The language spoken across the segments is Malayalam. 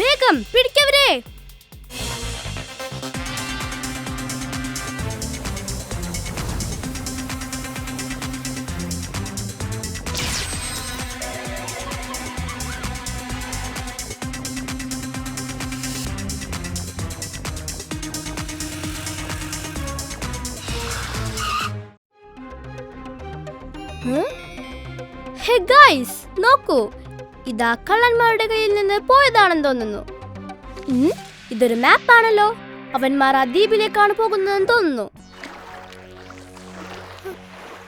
വേഗം പിടിക്കവരെ. ഹേ ഗൈസ്, നോക്കൂ, ഇതാ കള്ളന്മാരുടെ കയ്യിൽ നിന്ന് പോയതാണെന്ന് തോന്നുന്നു. ഇതൊരു മാപ്പാണല്ലോ. അവന്മാർ ആ ദ്വീപിലേക്കാണ് പോകുന്നതെന്ന് തോന്നുന്നു.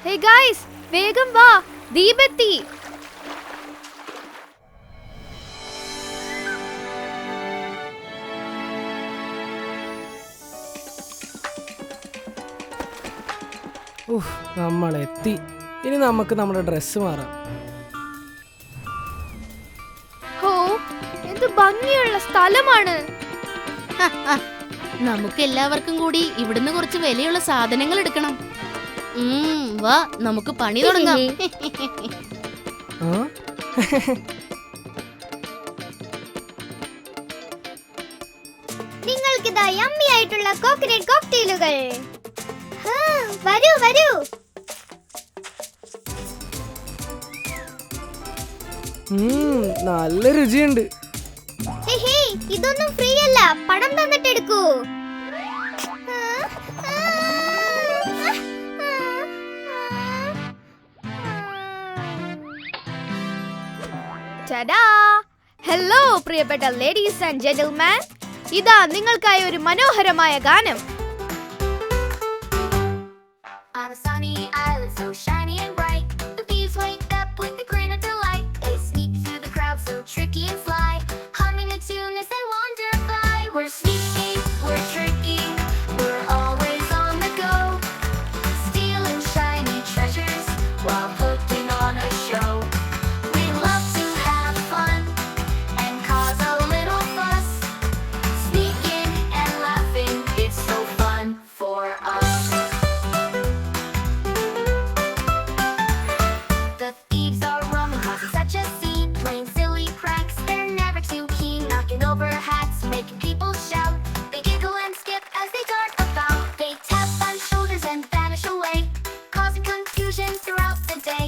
ഹേ ഗൈസ്, വേഗം വാ, ദ്വീപെത്തി. നമ്മളെത്തി. ഇനി നമുക്ക് നമ്മുടെ ഡ്രസ്സ് മാറാം. ഓ, എന്ത് ഭംഗിയുള്ള സ്ഥലമാണ്. നമുക്ക് എല്ലാവർക്കും കൂടി ഇവിടുന്ന് കുറച്ച് വിലയുള്ള സാധനങ്ങൾ എടുക്കണം. വാ, നമുക്ക് പണി തുടങ്ങാം. നിങ്ങൾക്കിതാ യമ്മി ആയിട്ടുള്ള കോക്കനട്ട് കോക്ടെയിലുകൾ. വരൂ വരൂ. നല്ല രുചിയുണ്ട്. ഇതൊന്നും ഫ്രീ അല്ല, പണം തന്നിട്ട് എടുക്കൂ. ഹലോ പ്രിയപ്പെട്ട ലേഡീസ് ആൻഡ് ജെന്റിൽമാൻ, ഇതാ നിങ്ങൾക്കായി ഒരു മനോഹരമായ ഗാനം. On a sunny island so shiny and bright, the thieves wake up with a grin of delight. They sneak through the crowd so tricky and sly, humming a tune as they wander by. We're sneaky, we're tricky, we're always on the go, stealing shiny treasures while putting on a show. We love to have fun and cause a little fuss, sneaking and laughing, it's so fun for us. The thieves are roaming, causing such a scene, playing silly pranks, they're never too keen, knocking over hats, making people shout. They giggle and skip as they dart about. They tap on shoulders and vanish away, causing confusion throughout the day.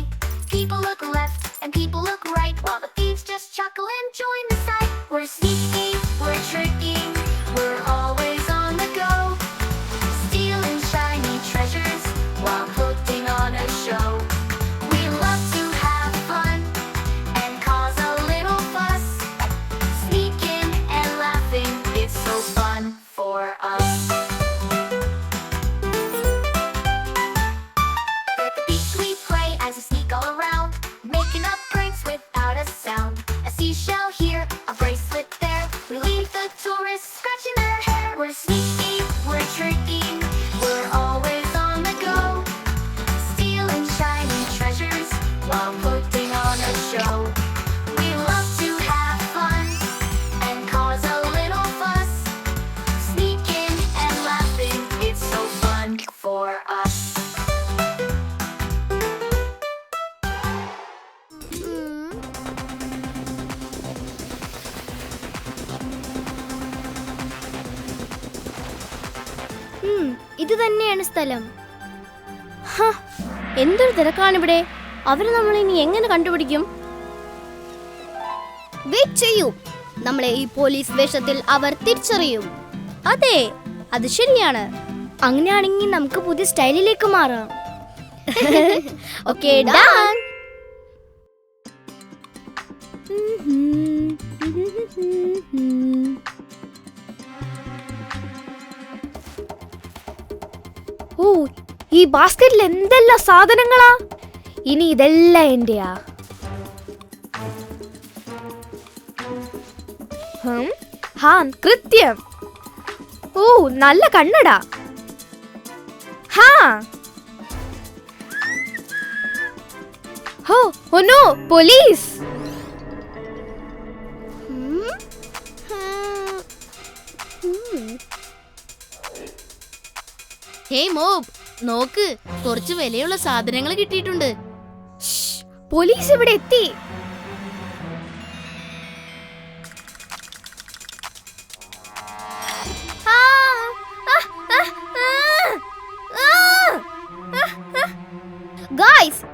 People look left and people look right, while the thieves just chuckle and join the sight. We're sneaky, we're tricky, we're always on the go, stealing shiny treasures while putting on a show. We love to have fun and cause a little fuss, sneaking and laughing, it's so fun for us. At the beach we play as we sneak all around, making up pranks without a sound. A seashell here, a bracelet there, we leave the tourists scratching their hair. We're sneaky, we're tricky, we're always on the go, stealing shiny treasures while putting on a show. We love to have fun and cause a little fuss, sneaking and laughing, it's so fun for us. ഇത് തന്നെയാണ് സ്ഥലം. എന്തൊരു തിരക്കാണിവിടെ. അവര് നമ്മളെ ഇനി എങ്ങനെ കണ്ടുപിടിക്കും? വെയിറ്റ് ചെയ്യൂ, നമ്മളെ ഈ പോലീസ് വേഷത്തിൽ അവർ തിരിച്ചറിയും. അതെ, അത് ശരിയാണ്. അങ്ങനെയാണെങ്കിൽ നമുക്ക് പുതിയ സ്റ്റൈലിലേക്ക് മാറാം. Okay, done. ഓ, ഈ ബാസ്കറ്റിൽ എന്തെല്ലാം സാധനങ്ങളാ. ഇനി ഇതെല്ലാം എന്റെയാ. കൃത്യം. ഓ, നല്ല കണ്ണട. Oh no, police. ഹേയ് മോബ്, നോക്ക്, കുറച്ച് വിലയുള്ള സാധനങ്ങൾ കിട്ടിയിട്ടുണ്ട്. പോലീസ് ഇവിടെ എത്തി.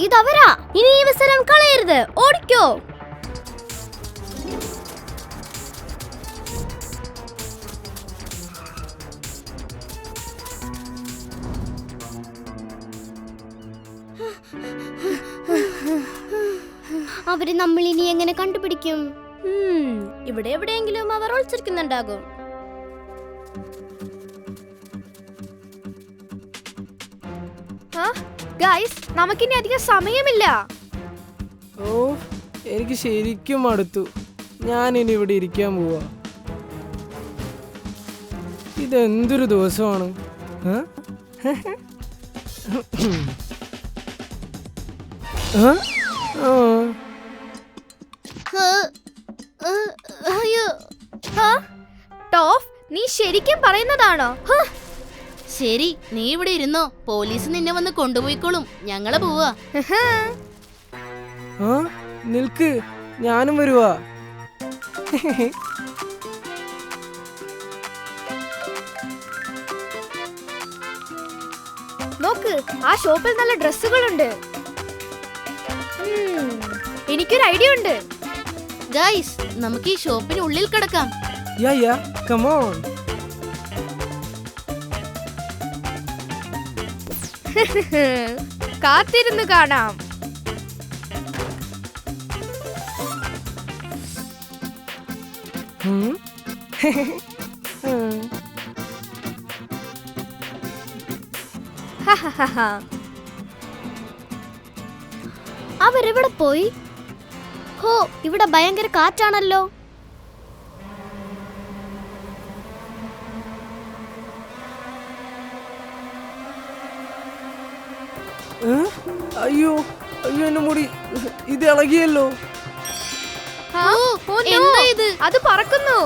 ഇതവരാ. ഇനി ഈ അവസരം കളയരുത്. ഓടിക്കോ. അവര് നമ്മൾ ഇനി എങ്ങനെ കണ്ടുപിടിക്കും? ഇവിടെ എവിടെയെങ്കിലും അവർ ഒളിച്ചിരിക്കുന്നുണ്ടാകും. ഗൈസ്, നമുക്കിനി അധികം സമയമില്ല. ഓ, എനിക്ക് ശരിക്കും മടുത്തു. ഞാനിനി ഇവിടെ ഇരിക്കാൻ പോവാ. ഇതെന്തൊരു ദിവസമാണ്. ആ? ആ? ആ. ടോഫ്, നീ ശരിക്കും പറയുന്നതാണോ? ശരി, നീ ഇവിടെ ഇരുന്നോ. പോലീസ് നിന്നെ വന്ന് കൊണ്ടുപോയിക്കോളും. ഞങ്ങള് പോവാ. ആ, നിൽക്ക്, ഞാനും വരുവാ. നോക്ക്, ആ ഷോപ്പിൽ നല്ല ഡ്രസ്സുകളുണ്ട്. എനിക്കൊരു ഐഡിയ ഉണ്ട്. ഗൈസ്, നമുക്ക് ഈ ഷോപ്പിനുള്ളിൽ കിടക്കാം. യാ, come on. കാത്തിരുന്ന് കാണാം. ഉം. അവരെവിടെ പോയി? ഹോ, ഇവിടെ ഭയങ്കര കാറ്റാണല്ലോ. അയ്യോ അയ്യോ, എന്റെ മുടി ഇത് ഇളകിയല്ലോ. എന്താ ഇത്? അത് പറക്കുന്നു.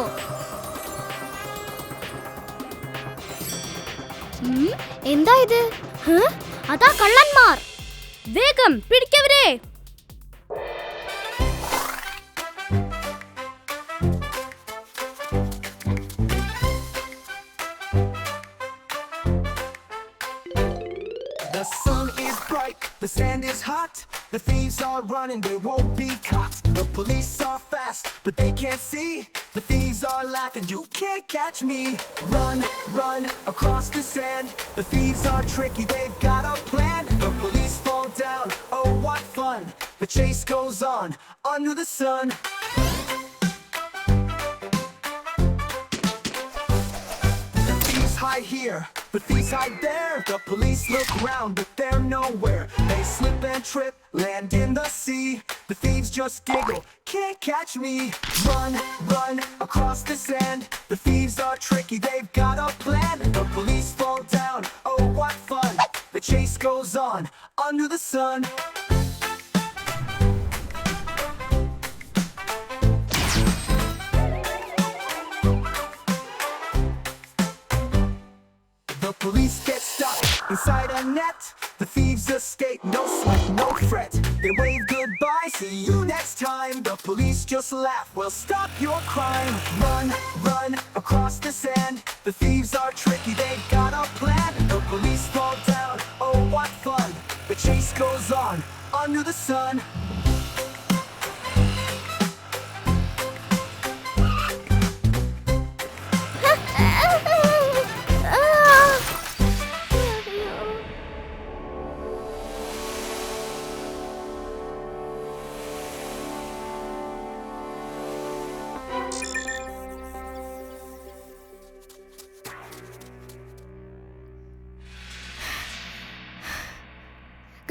എന്താ ഇത്? അതാ കള്ളന്മാർ. വേഗം പിടിക്കവരെ. The sun is bright, the sand is hot. The thieves are running, they won't be caught. The police are fast, but they can't see. The thieves are laughing, you can't catch me. Run, run across the sand. The thieves are tricky, they've got a plan. The police fall down, oh what fun. The chase goes on, under the sun. The thieves hide here, but thieves hide there. The police look around, but they're nowhere. They slip and trip, land in the sea. The thieves just giggle, can't catch me. Run, run across the sand. The thieves are tricky, they've got a plan. The police fall down, oh what fun. The chase goes on, under the sun. The police get stuck inside a net. The thieves escape, no sweat, no fret. They wave goodbye, see you next time. The police just laugh, well stop your crime. Run, run across the sand. The thieves are tricky, they've got a plan. The police fall down, oh what fun. The chase goes on, under the sun.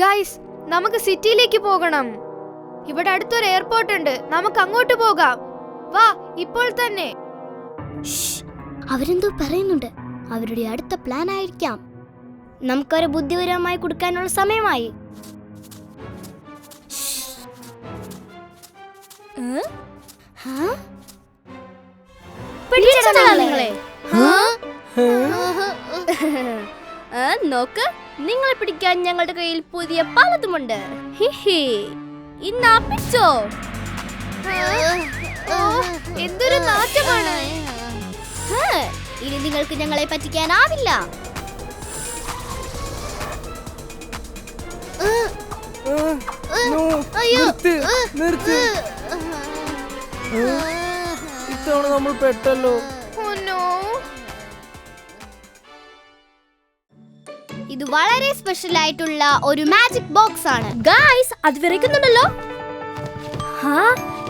Guys, നമുക്ക് സിറ്റിയിലേക്ക് പോകണം. ഇവിടെ അടുത്തൊരു എയർപോർട്ട് ഉണ്ട്, നമുക്ക് അങ്ങോട്ട് പോകാം. വാ, ഇപ്പോൾ തന്നെ. അവരെന്തോ പറയുന്നുണ്ട്. അവരുടെ അടുത്ത പ്ലാൻ ആയിരിക്കാം. നമുക്കൊരു ബുദ്ധിപരമായി കൊടുക്കാനുള്ള സമയമായി. പിടിച്ചോ നിങ്ങളെ. നോക്ക്, നിങ്ങളെ പിടിക്കാൻ ഞങ്ങളുടെ കയ്യിൽ പുതിയ പലതുമുണ്ട്. ഹിഹി, ഇന്നാ പിടിച്ചോ. എന്തൊരു നാറ്റമാണ്. ഇനി നിങ്ങൾക്ക് ഞങ്ങളെ പറ്റിക്കാനാവില്ല. നോ, നിർത്ത്, നിർത്ത്. ഇത്തവണ നമ്മൾ പെട്ടല്ലോ. Oh no. ഇത് വളരെ സ്പെഷ്യൽ ആയിട്ടുള്ള ഒരു മാജിക് ബോക്സ് ആണ്. ഗായ്സ് അത് വിറയ്ക്കുന്നുണ്ടല്ലോ.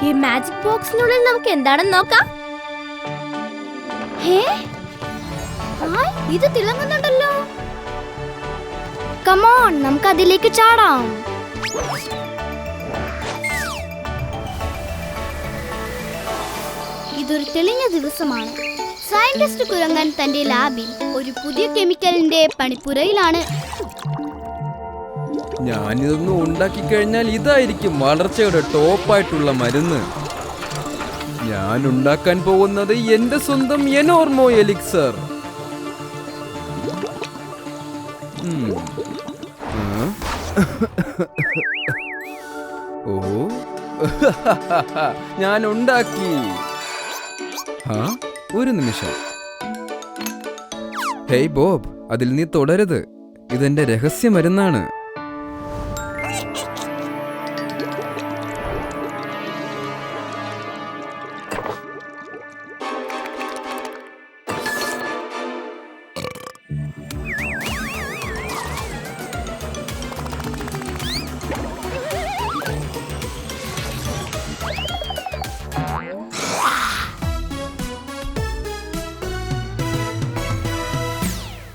ഈ മാജിക് ബോക്സിനുള്ളിൽ നമുക്ക് എന്താണെന്ന് നോക്കാം. ഇത് തിളങ്ങുന്നുണ്ടല്ലോ. കമോൺ, നമുക്ക് അതിലേക്ക് ചാടാം. ഇതൊരു തെളിഞ്ഞ ദിവസമാണ്. സയന്റിസ്റ്റ് കുരങ്ങൻ തന്റെ ലാബിൽ ഒരു പുതിയ കെമിക്കലിന്റെ പണിപ്പുരയിലാണ്. ഞാനിതൊന്നും ഉണ്ടാക്കി കഴിഞ്ഞാൽ ഇതായിരിക്കും വളർച്ചയുടെ ടോപ്പായിട്ടുള്ള മരുന്ന്. ഞാൻ ഉണ്ടാക്കാൻ പോകുന്നത് എന്റെ സ്വന്തം എനോർമോ എലിക്സർ. ഓ ഞാൻ ഉണ്ടാക്കി. ഒരു നിമിഷം. ഹേയ് ബോബ്, അതിൽ നീ തുടരുത്. ഇതെന്റെ രഹസ്യ മരുന്നാണ്.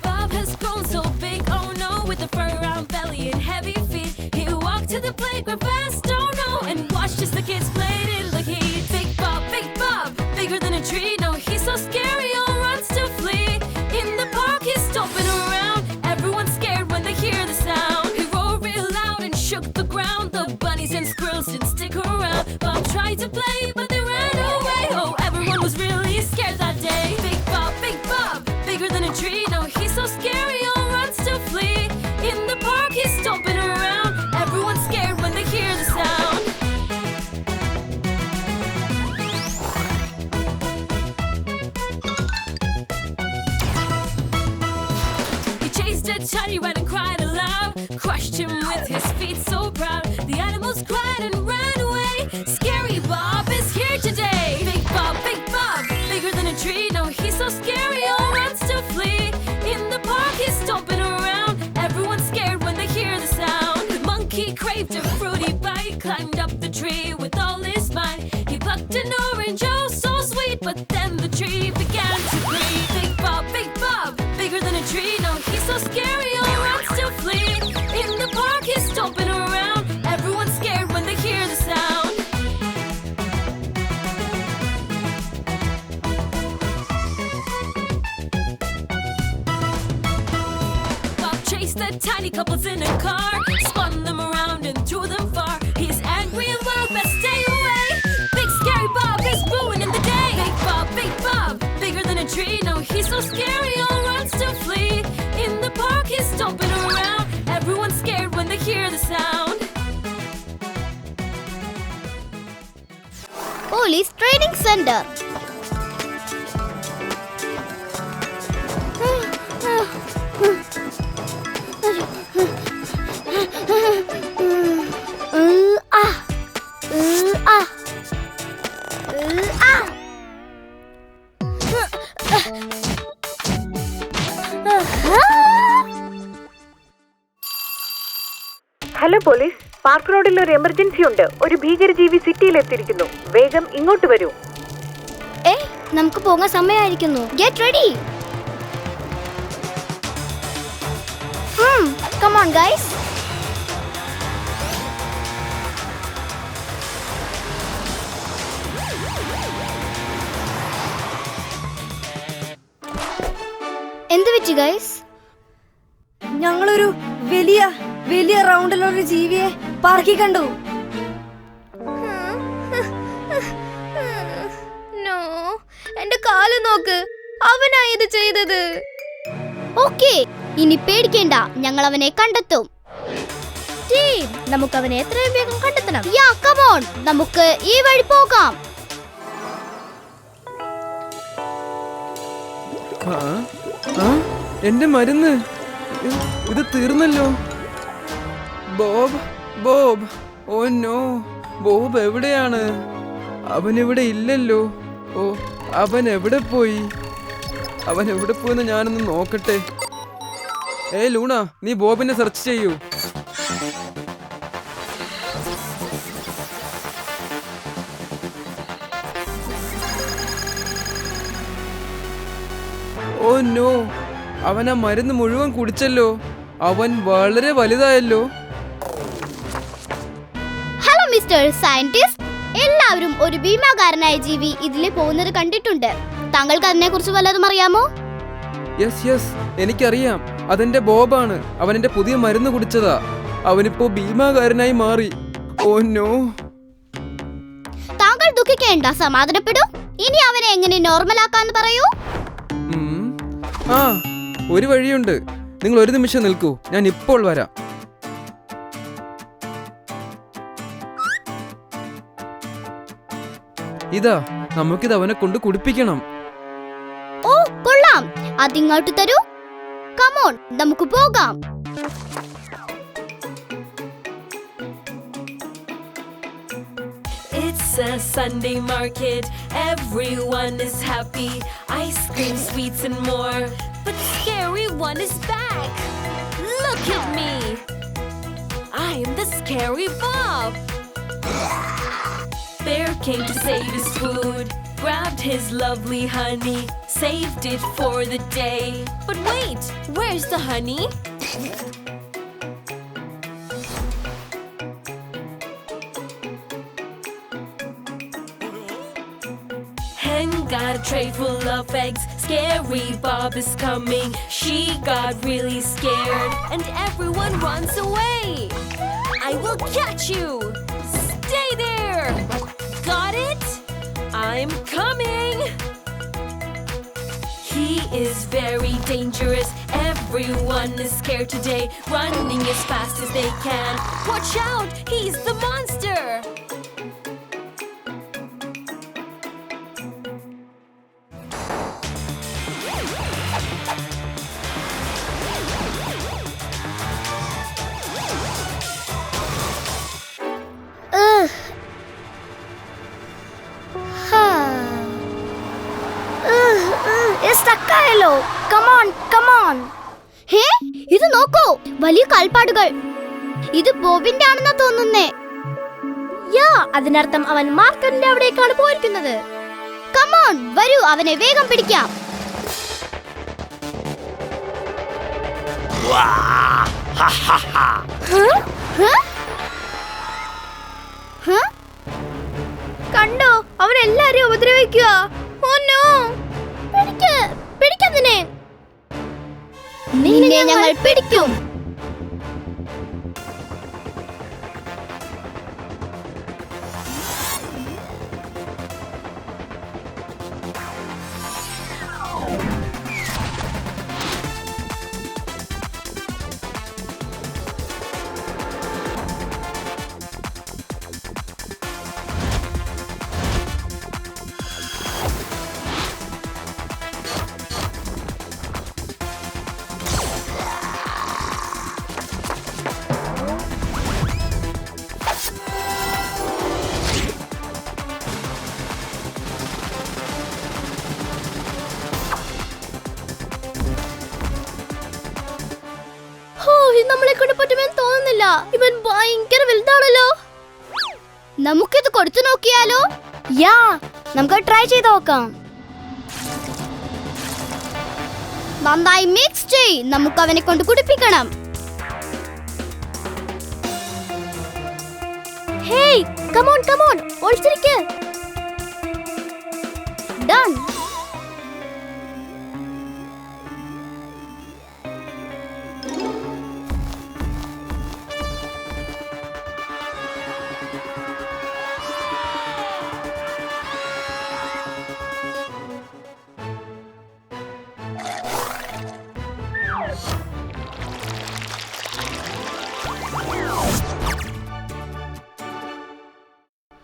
Bob has grown so big, oh no, with a fur round belly and heavy feet. He walked to the playground fast, oh no, and watched as the kids played in the heat. Big Bob, bigger than a tree. No, he's so scary, all runs to flee. In the park, he's stomping around. Everyone's scared when they hear the sound. He roared real loud and shook the ground. The bunnies and squirrels didn't stick around. Bob tried to play, but they ran away. Oh, everyone was really scared that day. Big Bob, bigger than a tree. No, he's so scary, all runs to flee. In the park, he's stomping around. Everyone's scared when they hear the sound. He chased a tiny rat and cried aloud, crushed him with his feet so proud. The animals cried and ran away. Scary Bob is here today. Big Bob, bigger than a tree. No, he's so scary, all runs to flee. In the park, he's stomping around. Everyone's scared when they hear the sound. The monkey craved a fruity bite, climbed up the tree with all his might. He plucked an orange, oh so sweet, but then the tree began to breathe. Big Bob, bigger than a tree. No, he's so scary, all runs to flee. In the park, he's stomping around. Everyone's scared when they hear the sound. Bob chased the tiny couples in a car, spun them around and threw them far. He's angry and loud, best stay away. Big scary Bob is ruining the day. Big Bob, bigger than a tree. No, he's so scary, all runs to flee. In the park, he's stomping around. Everyone's scared when they hear the sound. Police training centre. Hello police, park റോഡിൽ ഒരു എമർജൻസി ഉണ്ട്. ഒരു ഭീകരജീവി സിറ്റിയിൽ എത്തിയിരിക്കുന്നു. വേഗം ഇങ്ങോട്ട് വരൂ. നമുക്ക് പോകാൻ സമയമായിരിക്കുന്നു. Get ready. Come on guys. എന്ത് വെച്ച് ഗൈസ്? ഞങ്ങളൊരു വലിയ റൗണ്ടിലുള്ള ജീവിയെ പാർക്കിൽ കണ്ടു. നോ, എന്റെ കാല് നോക്ക്, അവനാ ഇത് ചെയ്തത്. ഓക്കേ, ഇനി പേടിക്കേണ്ട, ഞങ്ങൾ അവനെ കണ്ടെത്തും. ടീം, നമുക്ക് അവനെ എത്രയും വേഗം കണ്ടെത്തണം. യാ, കം ഓൺ, നമുക്ക് ഈ വഴി പോകാം. എന്റെ മരുന്ന് ഇത് തീർന്നല്ലോ. Bob, Bob, oh no, Bob എവിടെയാണ്? അവൻ ഇവിടെ ഇല്ലല്ലോ. ഓ, അവൻ എവിടെ പോയി? അവൻ എവിടെ പോയെന്ന് ഞാനൊന്ന് നോക്കട്ടെ. ലൂണ, നീ ബോബിനെ സെർച്ച് ചെയ്യൂ. ഓ നോ, അവൻ ആ മരുന്ന് മുഴുവൻ കുടിച്ചല്ലോ. അവൻ വളരെ വലുതായല്ലോ. ഹലോ മിസ്റ്റർ സയന്റിസ്റ്റ്, എല്ലാവരും ഒരു ഭീമാകാരനായ ജീവി ഇതിലെ പോകുന്നത് കണ്ടിട്ടുണ്ട്. താങ്കൾക്ക് അതിനെ കുറിച്ച് വല്ലതും അറിയാമോ? യെസ്, എനിക്കറിയാം. അതെന്റെ ബോബാണ്. അവൻ എന്റെ പുതിയ മരുന്ന് കുടിച്ചതാ. അവനിപ്പോ ഭീമാകാരനായി മാറി. Oh no. താങ്കൾ ദുഃഖിക്കേണ്ട, സമാധാനപ്പെടൂ. ഇനി അവനെ എങ്ങനെ നോർമൽ ആക്കാന്ന് പറയൂ. ആ, ഒരു വഴിയുണ്ട്. നിങ്ങൾ ഒരു നിമിഷം നിൽക്കൂ, ഞാൻ ഇപ്പോൾ വരാം. ഇതാ, നമുക്കിത് അവനെ കൊണ്ട് കുടിപ്പിക്കണം. ഓ കൊള്ളാം, അതിങ്ങോട്ട് തരൂ. കമോൺ, നമുക്ക് പോകാം. It's a Sunday market, everyone is happy. Ice cream, sweets and more. But the scary one is back. Look at me. I am the scary Bob. Bear came to save his food, grabbed his lovely honey, saved it for the day. But wait, where's the honey? Hen got a tray full of eggs, scary Bob is coming. She got really scared, and everyone runs away. I will catch you! Stay there! Got it? I'm coming! He is very dangerous, everyone is scared today, running as fast as they can. Watch out, he's the monster! സ്റ്റക്കായല്ലോ. Come on come on. ഹേ, ഇത് നോക്കൂ, വലിയ കാൽപ്പാടുകൾ. ഇത് ബോബിന്റെ ആണെന്നാ തോന്നുന്നേ. യാ, അതിനർത്ഥം അവൻ മാർക്കറ്റിന്റെ അവിടേക്കാണ് പോയിരിക്കുന്നത്. കമോൺ, വരൂ, അവനെ വേഗം പിടിക്കാം. കണ്ടോ, അവൻ എല്ലാരെയും ഉപദ്രവിക്കുക. Oh no, പിടിക്കതിനെ. നിന്നെ ഞങ്ങൾ പിടിക്കും. നമ്മളെ കൊണ്ട് പറ്റുമെന്ന് തോന്നുന്നില്ല. ഇവൻ ഭയങ്കര വലുതാണല്ലോ. നമുക്കിത് കൊടുത്തു നോക്കിയാലോ? യാ, നമുക്ക് ട്രൈ ചെയ്ത് നോക്കാം. നന്നായി മിക്സ് ചെയ്. നമുക്ക് അവനെ കൊണ്ട് കുടിപ്പിക്കണം. ഹേയ്, കമോൺ കമോൺ, ഒളിച്ചിരിക്ക്. ഡൺ.